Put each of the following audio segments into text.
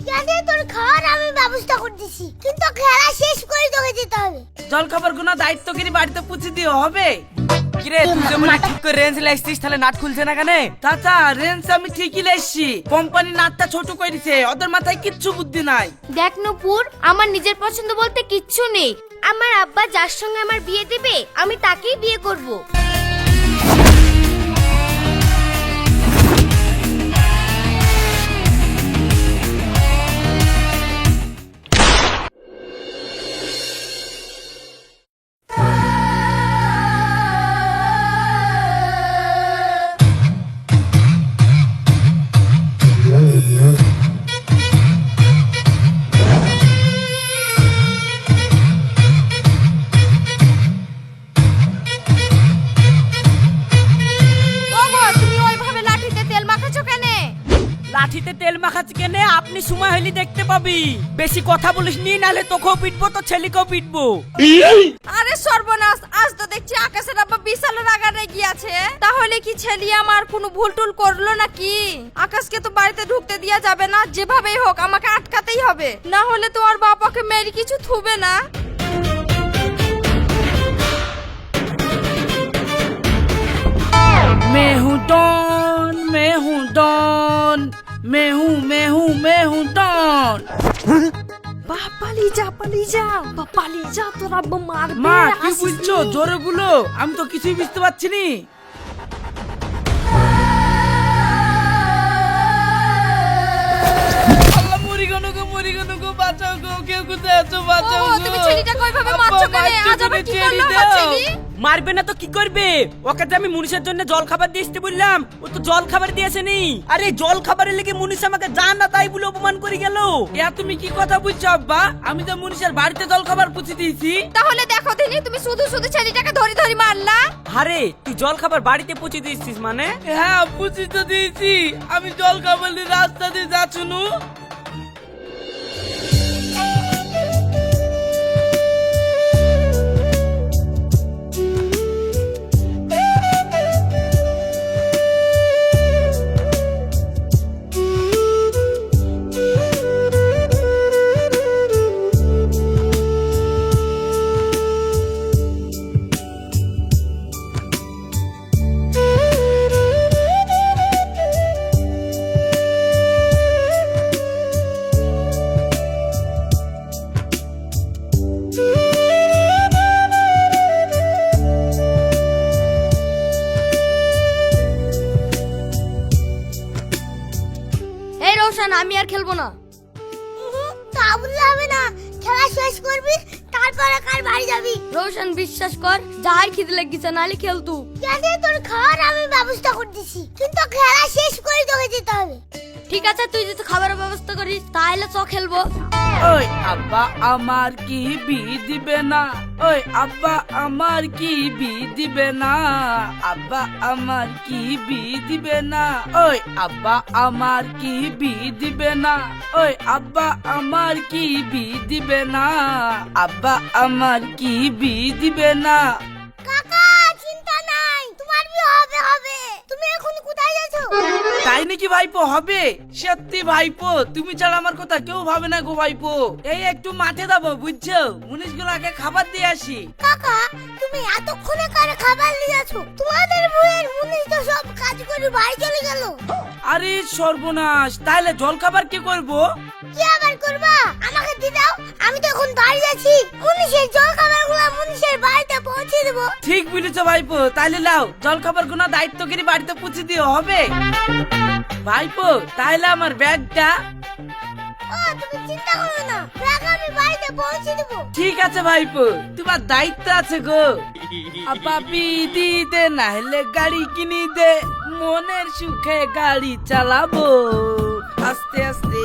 জানি তোর খাওয়ার আমি ব্যবস্থা করতেছি, কিন্তু খেলা শেষ করে তোকে যেতে হবে। জল খাবার গুনা দায়িত্বগিরি বাড়িতে পুছে দিয়ে হবে। কিরে তুই যেমন ঠিক করে রেঞ্জ লাইছিস, তাহলে নাট খুলছে না কেন? চাচা রেঞ্জ আমি ঠিকই লাইছি, কোম্পানি নাটটা ছোট করেছে, ওদের মাথায় কিচ্ছু বুদ্ধি নাই। দেখ নূপুর, আমার নিজের পছন্দ বলতে কিচ্ছু নেই। আমার আব্বা যার সঙ্গে আমার বিয়ে দেবে আমি তাকেই বিয়ে করব। লাঠিতে তেল মাখাচ্ছি কেনে? আপনি সময় হইলে দেখতে পাবি। বেশি কথা বলিস নি, নালে তোকেও পিটবো, তো ছেলেকেও পিটবো। আরে সর্বনাশ, আজ তো দেখছি আকাশের আব্বা বিশাল রাগারে গিয়াছে। তাহলে কি ছেলে আমার কোনো ভুল টুল করলো নাকি? আকাশকে তো বাড়িতে ঢুকতে দেওয়া যাবে না, যেভাবেই হোক আমাকে আটকাতেই হবে, না হলে তো আর বাবাকে মেরে কিছু থুবে না। मैं हूँ डॉन, मैं हूँ डॉन, मैं हूँ डॉन। পালিয়ে যা তোর আব্বা মারবে। মা কি বলছো? জোরে বলো, আমি তো কিছুই বুঝতে পারছি নি। আল্লাহ মরি গো গো, বাঁচাও গো, কেউ কোথায় আছো, বাঁচাও ও, গো। তুমি ছেলেটাকে ওইভাবে মারছো কেন? আজ আবার কি করলো আমার ছেলে? মারবে না তো কি করবে? ওকে যে আমি মুনিশের জন্য জল খাবার দিয়ে আসতে বললাম, ও তো জল খাবার দিয়েছে নি। আরে জল খাবারের লেগে মুনিশ আমাকে যা না তাই বলে অপমান করে গেল। ইয়া তুমি কি কথা বলছো আব্বা? আমি তো মনীষের বাড়িতে জল খাবার পুছে দিয়েছি। তাহলে দেখো দিনি, তুমি শুধু শুধু ছেলেটাকে ধরে ধরে মারলা। আরে তুই জল খাবার বাড়িতে পৌঁছে দিয়েছিস মানে? হ্যাঁ পুছে তো দিয়েছি, আমি জল খাবার নিয়ে রাস্তা দিয়ে যাচ্ছি নু। এই রোশন, আমি আর খেলবো না। তা বললে হবে না, খেলা শেষ করবি তারপরে কার বাড়ি যাবি। রোশন বিশ্বাস কর, যাই খিদে লেগেছে নালে খেল তুই। জানি তোর খাওয়ার আমি ব্যবস্থা করতেছি, কিন্তু খেলা শেষ করে তোকে যেতে হবে। ঠিক আছে, তুই যদি খাবারের ব্যবস্থা করিস তাহলে চ খেলবো। ওই আব্বা আমার কি বি দিবে না? ওই আব্বা আমার কি বি দিবে না? আব্বা আমার কি বি দিবে না? ওই আব্বা আমার কি বি দিবে না? ওই আব্বা আমার কি বি দিবে না? আব্বা আমার কি বি দিবে না? কাকা চিন্তা নাই, তোমার বিয়ে হবে হবে। তুমি এখন কোথায় যাচ্ছো? তাই নাকি ভাইপো? হবে সত্যি ভাইপো, তুমি ছাড়া আমার কথা কেউ ভাবে না গো ভাইপো। এই একটু মাঠে যাবো বুঝছো, মুনিশগুলোকে খাবার দিয়ে আসি। কাকা তুমি এতক্ষণে কারে খাবার নিয়ে যাচ্ছো? তোমাদের বউয়ের মুনিশ তো সব কাজ করে বাড়ি চলে গেল। আরে সর্বনাশ, তাহলে জল খাবার কি করবো? কি আবার করবা? আমাকে দিয়ে দাও, আমি তো এখন বাড়ি যাচ্ছি। মুনিশের জল খাবারগুলো মুনিশের বাড়িতে পৌঁছে দেবো। ঠিক বলেছো ভাইপো, তাহলে লাও জল খাবার গুনা দায়িত্বগিরি বাড়িতে পুছে দিয়ে হবে। ভাইপো তাহলে আমার ব্যাগটা। ও তুমি চিন্তা করো না, ব্যাগ আমি বাড়িতে পৌঁছে দেবো। ঠিক আছে ভাইপো, তোমার দায়িত্ব আছে গো। আপাপি দিদে নাহলে গাড়ি কিনি দে, মনের সুখে গাড়ি চালাবো। আস্তে আস্তে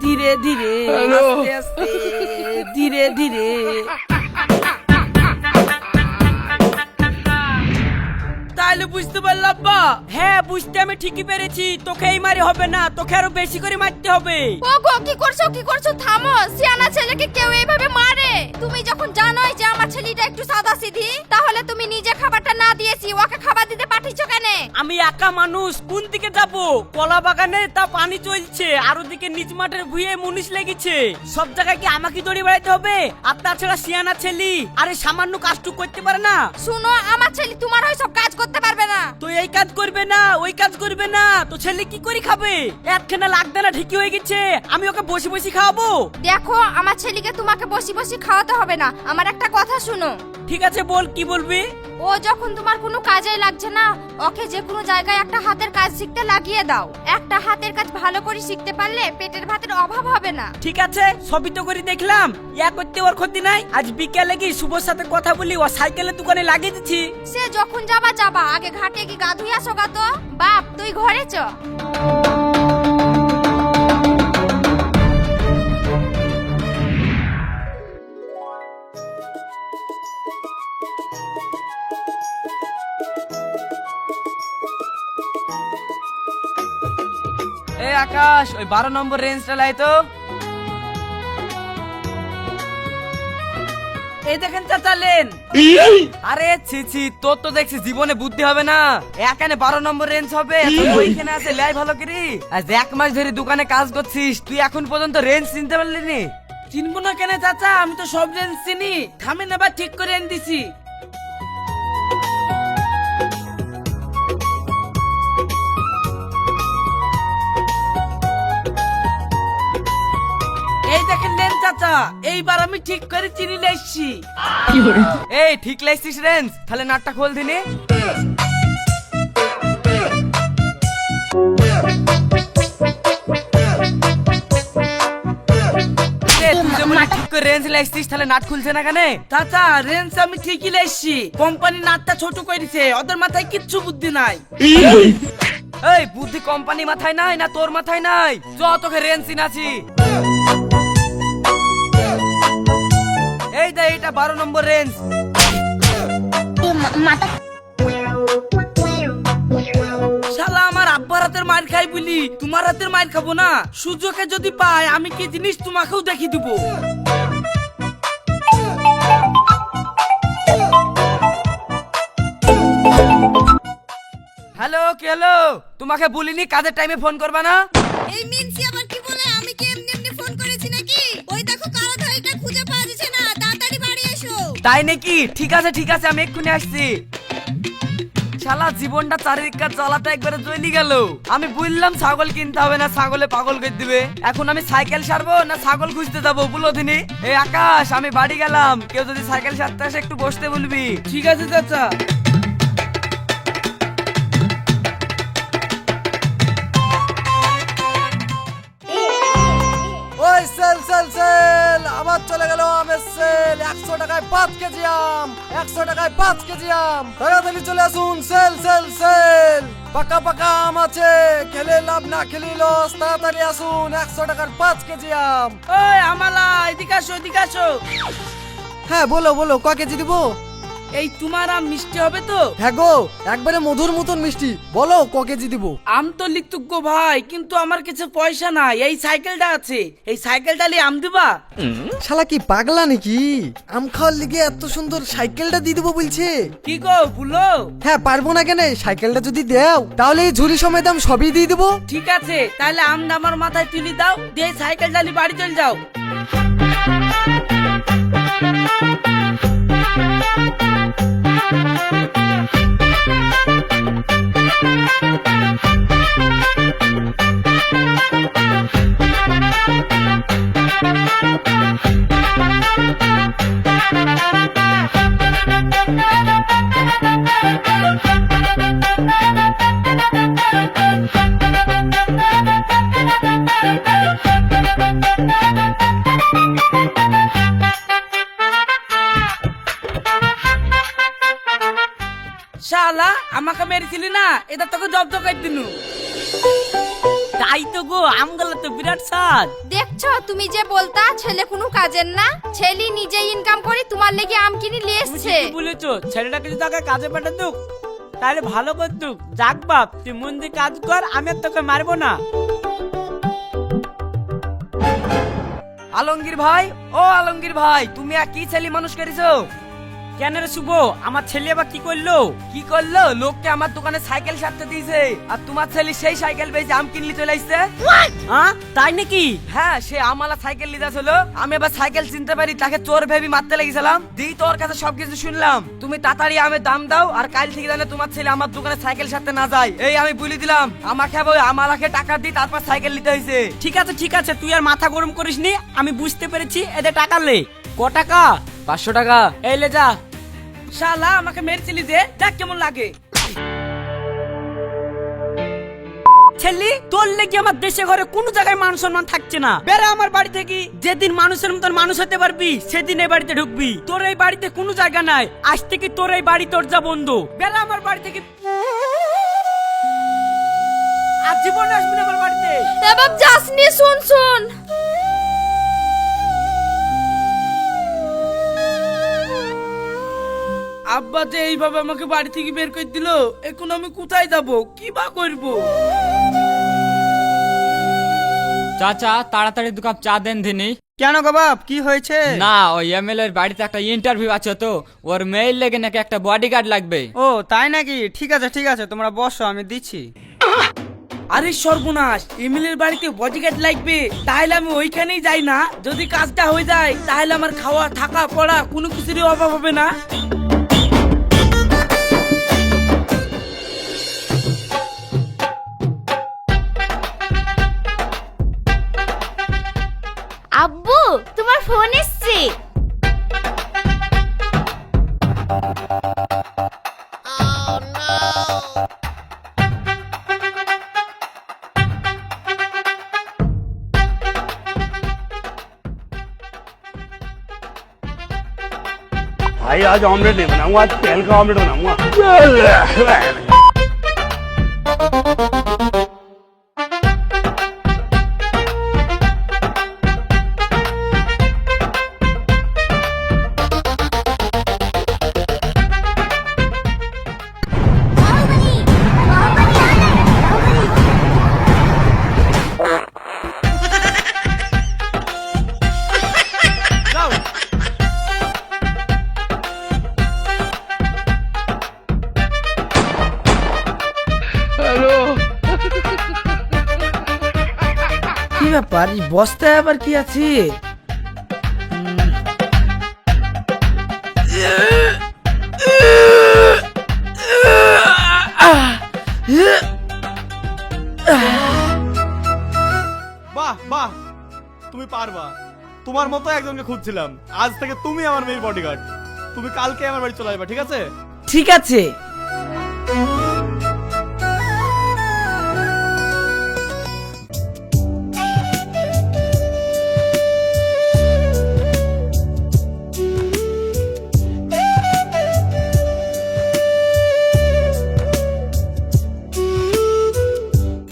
ধীরে ধীরে, আস্তে আস্তে ধীরে ধীরে। তাহলে বুঝতে পারলাম বা? হ্যাঁ বুঝতে আমি ঠিকই পেরেছি, তোকে এই মারি হবে না, তোকে আরো বেশি করে মারতে হবে। ও গো, কি করছো? থামো, সিয়ানা ছেলেকে কেউ এইভাবে মারে? তুমি যখন জানোই যে আমার ছেলেটা একটু সাদা সিধি, তাহলে তুমি নিজে খাবারটা না দিয়েছি ওকে খাবার দিতে পাঠিয়েছো কেন? আমি একা মানুষ কোন দিকে যাব? কলা বাগানে তা পানি চলছে, আর ওদিকে নিচ মাঠের ভুঁয়ে মুনিশ লেগেছে। সব জায়গায় কি আমাকে দৌড়ে বেড়াইতে হবে? আর তাছাড়া সিয়ানা ছেলি আরে সামান্য কাজটুক করতে পারে না? শুনো, আমার ছেলে তোমার ওই সব কাজ করতে পারবে না। তো এই কাজ করবে না, ওই কাজ করবে না, তো ছেলে কি করে খাবে? একখানা লাগবে না, ঠিকই হয়ে গেছে। আমি ওকে বসে বসে খাওয়াবো? দেখো, আমার ছেলেকে তোমাকে বসে বসে খাওয়াতে হবে না। আমার একটা কথা শুনো। ঠিক আছে, বল, কি বলবি? ও যখন তোমার কোনো কাজে লাগছে না, ওকে যে কোনো জায়গায় একটা হাতের কাজ শিখতে লাগিয়ে দাও। একটা হাতের কাজ ভালো করে শিখতে পারলে পেটের ভাতের অভাব হবে না। ঠিক আছে, সবই তো করে দেখলাম, ইয়া করতে ওর ক্ষতি নাই। আজ বিকেলে কি শুভর সাথে কথা বলি, ও সাইকেলের দোকানে লাগিয়ে দিচ্ছি। সে যখন যাবা যাবা, আগে ঘাটে কি গা ধুই আসো গা তো। বাপ, তুই ঘরে চ। এ আকাশ, ওই 12 নম্বর রেঞ্জটা লাই তো। এই দেখেন চাচা, লেন। আরে ছি ছি, তোর তো দেখছি জীবনে বুদ্ধি হবে না। এখানে 12 নম্বর রেঞ্জ হবে, ওইখানে আছে লাই ভালো করি। আজ 1 মাস ধরে দোকানে কাজ করছিস, তুই এখন পর্যন্ত রেঞ্জ চিনতে পারলি নি? চিনবো না কেন চাচা, আমি তো সব রেঞ্জ চিনি। থামেন, আবার ঠিক করে এনে দিছি। এই দেখেন লেন চাচা, এইবার আমি ঠিক করে চিনি লাইছি। এই ঠিক লাইছিস রেঞ্জ? তাহলে নাটটা খোল দিনি। ঠিক করে রেঞ্জ লাইছিস, তাহলে নাট খুলছে না কেন? চাচা, রেঞ্জ আমি ঠিকই লাইছি, কোম্পানি নাটটা ছোট করেছে, ওদের মাথায় কিচ্ছু বুদ্ধি নাই। এই বুদ্ধি কোম্পানি মাথায় নাই না তোর মাথায় নাই? চ তোকে রেঞ্জ চিনাছি। এই দে, এটা 12 নম্বর রেঞ্জ। শালা আমার আব্বার হাতের মার খাই বলি তোমার হাতের মার খাবো না? সুযোগে যদি পাই আমি কি জিনিস তোমাকেও দেখিয়ে দিব। হ্যালো, কি হলো? তোমাকে বলিনি কাজের টাইমে ফোন করবা না? এই মিনসি আবার কি বলে? আমি কি এমনি এমনি ফোন করেছি নাকি? ওই দেখো কালো ধাড়িটা খুঁজে পাওয়া যাচ্ছে না, তাড়াতাড়ি বাড়ি এসো। তাই নাকি? ঠিক আছে ঠিক আছে, আমি এক্ষুনি আসছি। শালা জীবনটা চারিদিককার জ্বালাটা একবারে জ্বলি গেল। আমি বললাম ছাগল কিনতে হবে না, ছাগলে পাগল করে দিবে। এখন আমি সাইকেল সারবো না ছাগল খুঁজতে যাবো বলো দিনি? এই আকাশ, আমি বাড়ি গেলাম, কেউ যদি সাইকেল সারতে আসে একটু বসতে বলবি। ঠিক আছে চাচা। ওই সেল সেল সেল, আবার চলে গেল আমের সেল। 100 টাকায় 5 কেজি আম, 100 টাকায় 5 কেজি আম। তাড়াতাড়ি চলে আসুন, সেল সেল সেল। পাকা পাকা আম আছে, খেলে লাভ না খেলে লস। তাড়াতাড়ি আসুন, 100 টাকার 5 কেজি আম। ওই আমালা, এদিকে আসো এদিকে আসো। হ্যাঁ বলো বলো, ক কেজি দিব? এই তোমার আম মিষ্টি হবে তো? হ্যাঁ গো, একবারে মধুর মতন মিষ্টি। বলো ক কেজি দিব? আম তো লিখতুক গো ভাই, কিন্তু আমার কাছে পয়সা নাই। এই সাইকেলটা আছে, এই সাইকেলটা নিয়ে আম দিবা? শালা কি পাগলা নাকি? আম খাওয়ার লিগে এত সুন্দর সাইকেলটা দিয়ে দেবো বলছে। কি গো বলো? হ্যাঁ পারবো না কেন? সাইকেলটা যদি দেও তাহলে এই ঝুড়ি সময় দাম সবই দিয়ে দেবো। ঠিক আছে, তাহলে আমটা আমার মাথায় তুলি দাও, দিয়ে সাইকেলটা নিয়ে বাড়ি চলে যাও। শালা আমাকে মেরেছিলি না, এটা তোকে জব্দ করে দিনু। তাই তো গো, আমগুলো তো বিরাট স্বাদ। দেখছো, তুমি যে বলতা ছেলে কোনো কাজের না, ছেলে নিজে ইনকাম করে তোমার লেগে আম কিনে নিয়ে তুমি এসছে। ঠিকই বলেছো, ছেলেটাকে যদি আগে কাজে পাঠাতুক তাহলে ভালো করতুক। যাক বাপ, তুই মন দিয়ে কাজ কর, আমি আর তোকে মারবো না। আলমগীর ভাই, ও আলমগীর ভাই, তুমি আর কি ছেলে মানুষ করেছো? কেন রে শুভ, আমার ছেলে আবার কি করলো? কি করলো? লোককে আমার দোকানে সাইকেল সারতে দিয়েছে, আর তোমার ছেলে সেই সাইকেল পেয়েছে আম কিনলি চলে আসছে। হ্যাঁ তাই নাকি? হ্যাঁ, সে আমালা সাইকেল নিতে ছিল, আমি আবার সাইকেল চিনতে পারি তাকে চোর ভেবি মারতে লেগেছিলাম। দিই তোর কাছে সবকিছু শুনলাম, তুমি তাড়াতাড়ি আমের দাম দাও, আর কাল থেকে জানে তোমার ছেলে আমার দোকানে সাইকেল সারতে না যায়। এই আমি বলে দিলাম, আমাকে আবার আমালাকে টাকা দিই তারপর সাইকেল নিতে হয়েছে। ঠিক আছে ঠিক আছে, তুই আর মাথা গরম করিস নি, আমি বুঝতে পেরেছি। এদের টাকা লে। ক টাকা? 500 টাকা। এই লে যা। শালা আমাকে মেরেছিলি যে, দেখ কেমন লাগে। ছেলে, তোর লেগে আমার দেশে ঘরে কোনো জায়গায় মান সম্মান থাকছে না। বেড়া আমার বাড়ি থেকে। যেদিন মানুষের মতন মানুষ হতে পারবি সেদিন এই বাড়িতে ঢুকবি। তোর এই বাড়িতে কোনো জায়গা নাই, আজ থেকে তোর এই বাড়ি দরজা বন্ধ। বেড়া আমার বাড়ি থেকে। আর জীবনে আসবি না আমার বাড়িতে। এ বাপ যাসনি, শুন শুন। আব্বা যে এইভাবে আমাকে বাড়ি থেকে বের করে দিল, এখন আমি কোথায় যাব, কি বা করব? চাচা তাড়াতাড়ি 2 কাপ চা দেন দিনি। কেন গো বাপ, কি হয়েছে? না, ওই এমএলএ এর বাড়িতে একটা ইন্টারভিউ আছে তো, ওর মেইল লেগে নাকি একটা বডিগার্ড লাগবে। ও তাই নাকি? ঠিক আছে তোমরা বসো, আমি দিচ্ছি। আরে সর্বনাশ, এমএলএর বাড়িতে বডিগার্ড লাগবে, তাহলে আমি ওইখানেই যাই না। যদি কাজটা হয়ে যায় তাহলে আমার খাওয়া থাকা পড়া কোনো কিছুরই অভাব হবে না। আব্বু, তোমার ফোন এসছে। भाई आज ऑमलेट नहीं बनाऊंगा, आज तेल का ऑमलेट बनाऊंगा। কি ব্যাপার, এই বস্তায় আবার কি আছে? বাহ বাহ, তুমি পারবা। তোমার মতো একজনকে খুঁজছিলাম, আজ থেকে তুমি আমার মেয়ের বডিগার্ড। তুমি কালকে আমার বাড়ি চলে আসবে, ঠিক আছে? ঠিক আছে।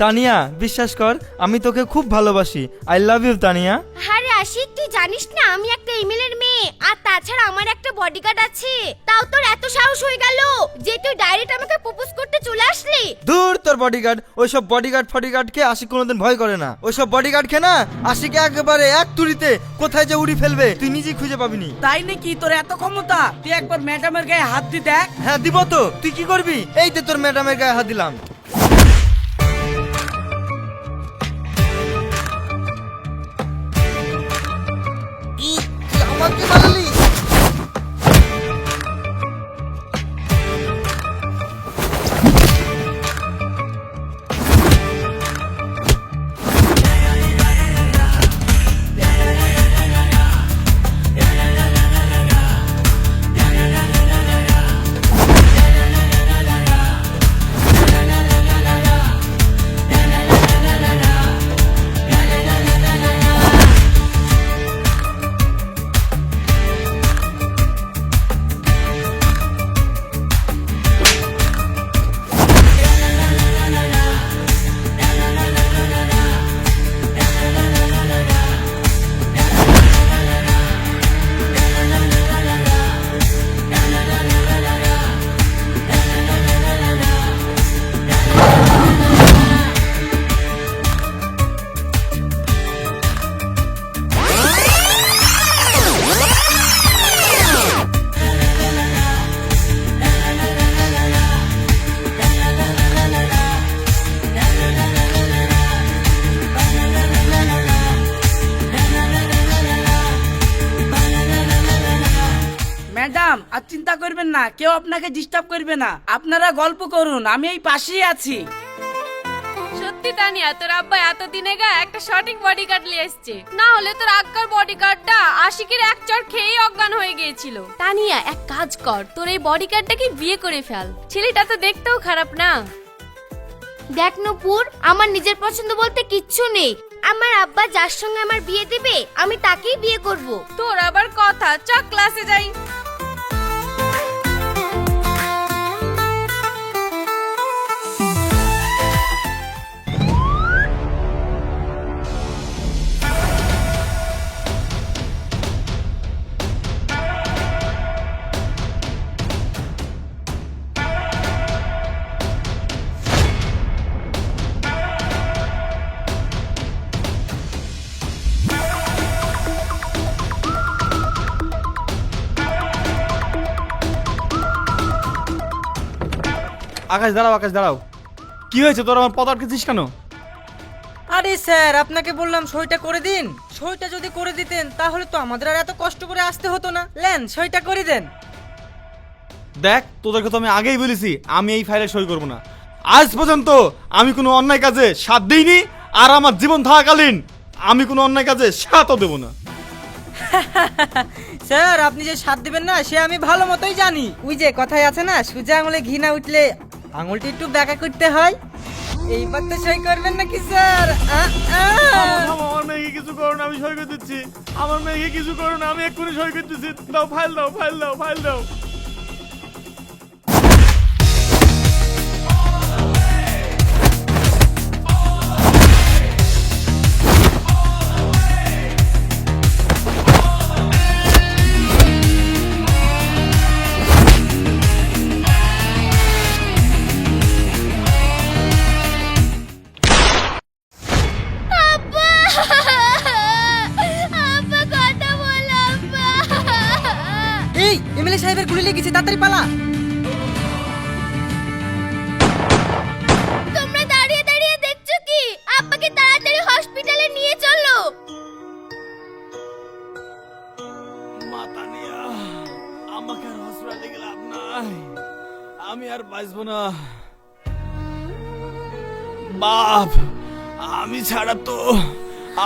তানিয়া, বিশ্বাস কর আমি তোকে খুব ভালোবাসি। I love you Tania. আরে আশিক, তুই জানিস না আমি একটা এমএলএর মেয়ে, আর তাছাড়া আমার একটা বডিগার্ড আছে। তাও তোর এত সাহস হয়ে গেল যে তুই ডাইরেক্ট আমাকে প্রপোজ করতে চলে আসলি। দূর তোর বডিগার্ড, ওইসব বডিগার্ডকে আশিক কোনোদিন ভয় করে না। ওইসব বডিগার্ডকে না আশিক একেবারে এক তুড়িতে কোথায় যে উড়ি ফেলবে তুই নিজেই খুঁজে পাবিনি। তাই নাকি? তোর এত ক্ষমতা? তুই একবার ম্যাডামের গায়ে হাত দি দেখ। হ্যাঁ দিব তো, তুই কি করবি? এই তো তোর ম্যাডামের গায়ে হাত দিলাম। আমাকে মারলি? আর চিন্তা করবেন না, কেউ আপনাকে ডিস্টার্ব করবে না। আপনারা গল্প করুন, আমি এই পাশেই আছি। সত্যি তানিয়া, তোর আব্বা এতদিনে একটা সঠিক বডিগার্ড নিয়ে এসেছে, না হলে তোর আক্কার বডিগার্ডটা আশিকের এক চড় খেয়েই অজ্ঞান হয়ে গিয়েছিল। তানিয়া, এক কাজ কর, তোর এই বডিগার্ডটাকে বিয়ে করে ফেল, ছেলেটা তো দেখতেও খারাপ না। দেখ নূপুর, আমার নিজের পছন্দ বলতে কিচ্ছু নেই। আমার আব্বা যার সঙ্গে আমার বিয়ে দেবে আমি তাকেই বিয়ে করব। তোর আবার কথা, চ ক্লাসে যাই। আকাশ দাঁড়াও, আকাশ দাঁড়াও। কি হয়েছে তোর, আমার পথ আটকেছিস কেন? আরে স্যার, আপনাকে বললাম সইটা করে দিন। সইটা যদি করে দিতেন তাহলে তো আমাদের আর এত কষ্ট করে আসতে হতো না। লেন, সইটা করে দেন। দেখ, তোদেরকে তো আমি আগেই বলেছি আমি এই ফাইলে সই করব না। আজ পর্যন্ত আমি কোনো অন্যায় কাজে সাথ দিইনি, আর আমার জীবন থাকাকালীন আমি কোনো অন্যায় কাজে সাথও দেব না। স্যার, আপনি যে সাথ দিবেন না সে আমি ভালো মতোই জানি। ওই যে কথাই আছে না, সোজা আঙুলে ঘি না উঠলে আঙুলটি একটু ব্যাকা করতে হয়। এইবার তো সই করবেন নাকি স্যার? আমার মেয়েকে কিছু করো না, আমি সই করে দিচ্ছি। আমার মেয়েকে কিছু করো না, আমি এক্ষুনি সই করে দিচ্ছি। দাও, ফাইল দাও, ফাইল দাও, ফাইল দাও। আব্বা কথা বল আব্বা। এই এমএলএ সাহেবের গুলি লেগেছে, তাড়াতাড়ি পালা। তোমরা দাঁড়িয়ে দাঁড়িয়ে দেখছো কি? আব্বাকে তাড়াতাড়ি হসপিটালে নিয়ে চলো। মাথা নিয়ে আমাকে আর হসপিটালে গেলে লাভ নাই, আমি আর বাঁচবো না। বাপ, আমি ছাড়া তো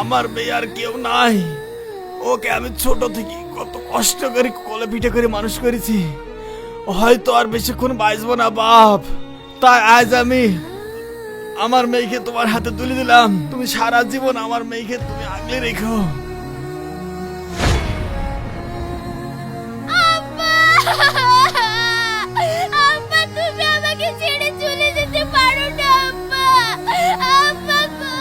আমার মেয়ে আর কেউ নাই। ওকে আমি ছোট থেকে কত কষ্ট করে কোলে পিঠে করে মানুষ করেছি, হয়তো আর বেশিক্ষণ বাঁচবো না বাপ। তাই আজ আমি আমার মেয়েকে তোমার হাতে তুলে দিলাম। তুমি সারা জীবন আমার মেয়েকে তুমি আগলে রেখো। আব্বা, তুমি আমাকে ছেড়ে চলে যেতে পারো না আব্বা। আব্বা গো।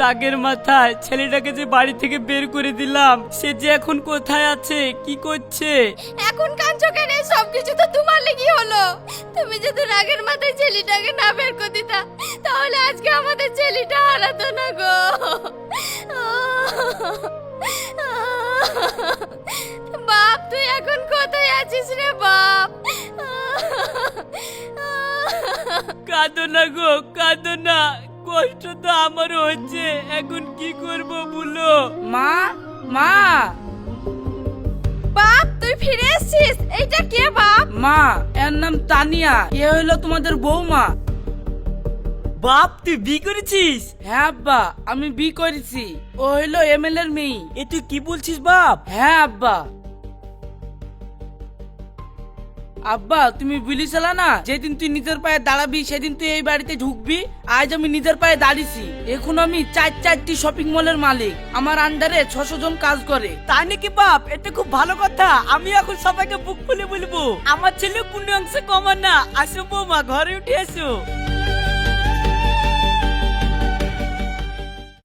রাগের মাথায় ছেলেটাকে যে বাড়ি থেকে বের করে দিলাম, সে যে এখন কোথায় আছে, কি করছে? এখন কাঁদছো কেন? সবকিছু তো তোমার লেগেই হলো। তুমি যদি রাগের মাথায় ছেলেটাকে না বের করে দিতা তাহলে আজকে আমাদের ছেলেটা হারাতো না গো। বাপ, তুই এখন কোথায় আছিস রে বাপ? কাঁদো না গো, কাঁদো না, কষ্ট তো আমারও হচ্ছে। এখন কি করব বলো? মা, মা, বাপ, তুই ফিরে এসেছিস? এইটা কে বাপ? মা, এর নাম তানিয়া। এ হইলো তোমাদের বৌমা। বাপ, তুই বিয়ে করেছিস? হ্যাঁ আব্বা, আমি বি করেছি। ও হইলো এমএলএ এর মেয়ে। এ তুই কি বলছিস বাপ? হ্যাঁ আব্বা। আব্বা, তুমি বলেছিল না যেদিন তুই নিজের পায়ে দাঁড়াবি সেদিন তুই এই বাড়িতে ঢুকবি। আজ আমি নিজের পায়ে দাঁড়িয়েছি। এখন আমি চারটি শপিং মলের মালিক। আমার আন্ডারে 600 জন কাজ করে। তাই নাকি বাপ? এটা খুব ভালো কথা। আমি এখন সবাইকে বুক খুলে বলবো আমার ছেলে কোনো অংশে কমা না। আসো বৌমা, ঘরে উঠে আসো।